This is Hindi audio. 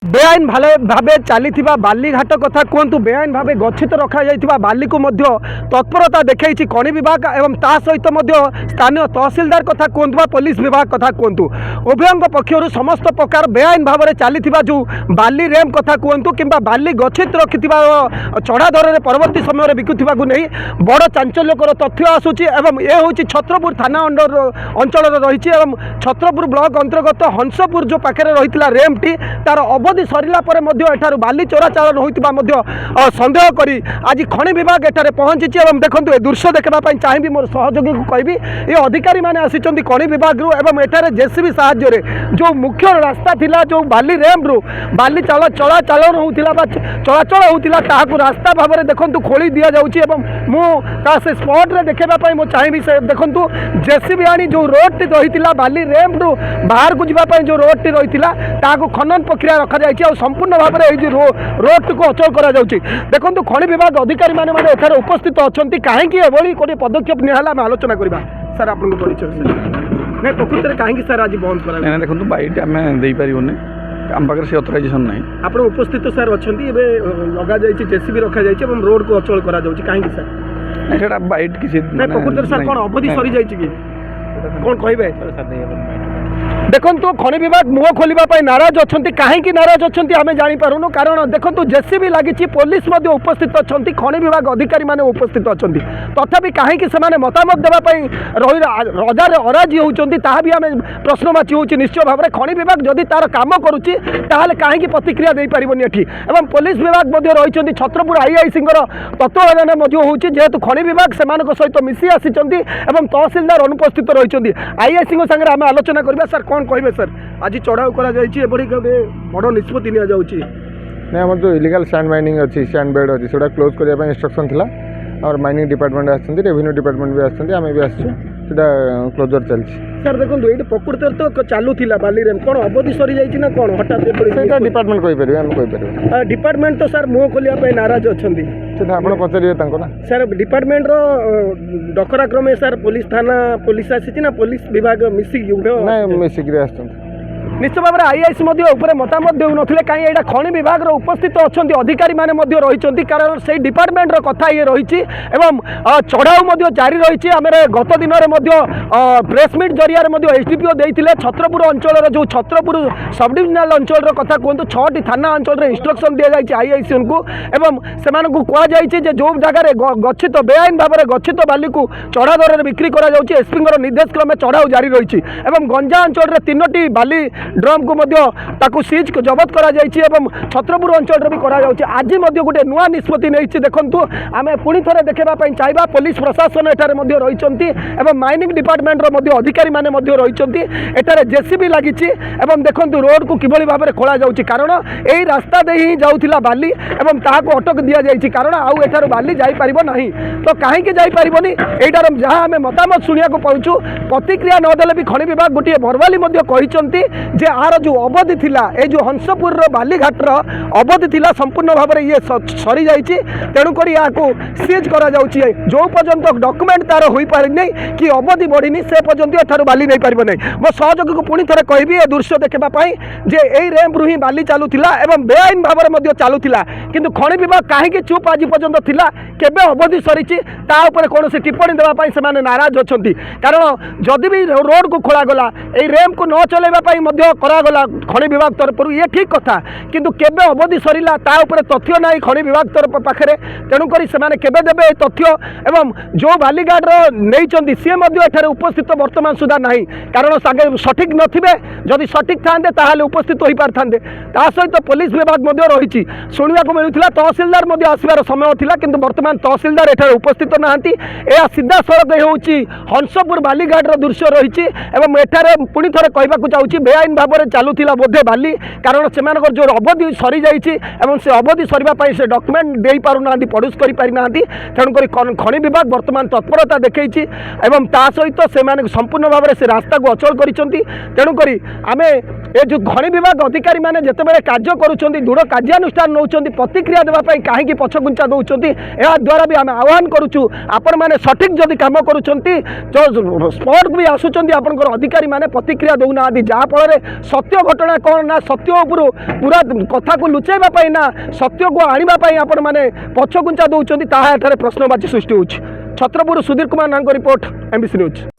बेआईन भावे चली बालीघाट कथा कहतु बेआईन भावे गच्छित रखा जाइथिबा बाली को मध्य तत्परता देखा खनि विभाग एवं ता सहित स्थानीय तहसिलदार कथा कहतु पुलिस विभाग कथा कहतु उभयों पक्षर समस्त प्रकार बेआईन भाव में चली जो बाली रेम कथा कहतु कि बाली गच्छित रखि चढ़ा दर में परवर्ती समय बिकुवा नहीं बड़ चांचल्यकर तथ्य आसूची एवं ये हूँ छत्रपुर थाना अंचल रही छत्रपुर ब्लॉक अंतर्गत हंसपुर जो पाखे रही रेमटी तार अवधि सरला बाली चोराचालन होता सन्देह करी आज खनि विभाग एठारे पहुंची देखो ए दृश्य देखापी चाहिए मोर सहयोगी को कहबी ये अधिकारी मैंने आसी खनि विभाग एवं एठारे जेसीबी साहाय्य जो मुख्य रास्ता थिला जो बाली रेम रु बाली चलाचलन होता चलाचल होता रास्ता भाव में देखो खोली दि जाऊँगी से स्पॉट रे देखापी मुझे चाहिए से देखो जेसीबी आनी जो रोड टी रही बाली रेम रु बाहर को जावाई जो रोड टी रही खनन प्रक्रिया रखा जाए संपूर्ण भाव में रोड को अचल करा देखो खनि विभाग अधिकारी मैंने उपस्थित अच्छा कहीं गोटे पदक्षेप निहला आम आलोचना करवा सर आप परिचय नहीं प्रकृत में कहीं सर आज बंद करा देखो बाइट आम देपारूनी आम पाखे से अथराइजेसन ना आप उपस्थित सर अच्छा लगा जेसीबी रखा जाए रोड को अचल करा कहीं सर बाइट किसी प्रकृत सर कौन अवधि सरी जाए कि कौन कहे देखो खनि विभाग मुह खोलने नाराज अच्छा कहीं नाराज अच्छा आम जापरूनु कारण देखो जेसीबी लगी पुलिस उपस्थित अच्छा खनि विभाग अधिकारी मैंने उपस्थित अच्छा तथापि कहीं मतामत देवाई रजार अराजी होती भी आम प्रश्नवाची हो निश्चय भाव में खनि विभाग जदि तार कम करुच्ची कहीं प्रतिक्रिया दे पारनि एटी एवं पुलिस विभाग रही छत्रपुर आईआईसी तत्वावधान होेतु खनि विभाग से सहित मिसी आसी तहसिलदार अनुपस्थित रही आईआईसी सागर आम आलोचना करवा सर कौन कहे सर आज चढ़ाऊ कर बड़ निष्पत्ति नि जाऊँगी नहीं आम जो इलिगाल सैंड माइनिंग अच्छी सैंड बेड अच्छी से क्लोज करने इंस्ट्रक्शन था और माइनिंग डिपार्टमेंट आसते रेवेन्यू डिपार्टमेंट भी आसते आम भी आसू क्लोजर चलती सर देखो ये प्रकृत तो चलूला बाली रेम कौन अवधि सरी जाइए कौन हठात डिपार्टमेंट कहीपर आम कहीपर डिपार्टमेंट तो सर मुह खोलिया नाराज अच्छा आप पचारे ना सर डिपार्टमेंट डकरा क्रमे सर पुलिस थाना पुलिस आसी ना पुलिस विभाग मिसिक मिसिक निश्चित भाव में आईआईसी मतामत देउ नथिले कहीं यहाँ खनि विभाग उपस्थित अच्छा अधिकारी मैंने रही कारण से डिपार्टमेंट कथा ये रही चढ़ाऊ जारी रही आम गत दिन में प्रेसमिट जरिया एसडीपीओ देते छत्रपुर अंचल जो छत्रपुर सब डिविजनाल अंचल कथा कहतु 6टी थाना अंचल इंस्ट्रक्शन दि जाए आईआईसी को एवं से जो जगार गच्छित बेआईन भाव में गच्छित बाली को चढ़ा दर में बिक्री एसपी निर्देश क्रमे चढ़ाऊ जारी रही गंजा अंचल 3टी बाली ड्रम को सीज को जबत करा जाइए छत्रपुर अंचल भी करा जाउछि आज गोटे नुआ निष्पत्ति नहीं देखु आम पुणी थे देखापी चाहिए पुलिस प्रशासन एठारे रही माइनिंग डिपार्टमेंट अधिकारी मैंने रही जेसीबी लगी देखो रोड को किभली भाव में खोल जाऊँगी कारण यही रास्ता दे ही जाऊला बाली ताको अटक दि जाइए कारण आउ एठार बाली जापर ना तो कहीं जापरनि यार जहाँ आम मतामत शुणा पाचु प्रतिक्रिया नदेले भी खनि विभाग गोटे भरवाली कहते जे आर जो अवधि थिला ए जो हंसपुर बालीघाटर अवधि थिला संपूर्ण भाव में ये सरी जाइए तेणुक सीज करा जाउछि जो पर्यंत डॉक्यूमेंट तार हो पारि कि अवधि बढ़ी से पर्यंत एठार बाली नहीं पार नहीं मो सहयोगी को पुणी थे कहबी ए दृश्य देखापी जे यही रेम रु ही बाली चलुला एवं बेआईन भाव में चलुला किंतु खनि विभाग कहीं चुप आज पर्यंत थिला केबे अवधि सरी कौन से टिप्पणी देवाई से नाराज अच्छा कारण जदि भी रोड को खोलागला ये रेम को न चलैवाई करागला खनि विभाग तरफ ये ठीक कथा किंतु केबे अवधि सरला तथ्य ना खनि विभाग तरफ पाखे तेणुक से देवे तथ्य एवं जो बालीघाट नहीं सी उपस्थित बर्तमान सुधा ना कारण सठिक नथिबे जदि सठिक था उपस्थित हो पारि था सहित पुलिस विभाग रही शुणा मिलूला तहसिलदार आसबार समय था कि बर्तमान तहसिलदार एठार उपस्थित ना सीधा सड़क होची हंसपुर बालीघाट दृश्य रही एठारे पुणी थे कहवाक चाहूँगी बेआईन भाव में चलुला बोधे बाली कारण से जो अवधि सरी जाइए से अवधि सरवाई से डॉक्यूमेंट दे पारना प्रड्यूस कर पारिना तेणुक खनि विभाग बर्तमान तत्परता देखी सहित से संपूर्ण भाव में से रास्ता को अचल कर तेणुक आम ये जो खनि विभाग अधिकारी मैंने जिते कार्य करुँच दृढ़ कार्यानुष्ठान नौ प्रतिक्रिया देवाई कहीं पछघुंचा दौरान या द्वारा भी आम आह्वान करुचु आपण मैंने सठिक जदि कम करुँच जो स्पॉट भी आसुँच आपंकर अधिकारी मैंने प्रतिक्रिया दौना जहाँफल सत्य घटना कौन ना सत्य उपरू पूरा कथा को लुचाइबा ना सत्य को आनिबा आपण मैंने पछगुंचा दौरान ताहा प्रश्नवाची सृष्टि होछि। छत्रपुर सुधीर कुमार नांग रिपोर्ट एमबीसी न्यूज।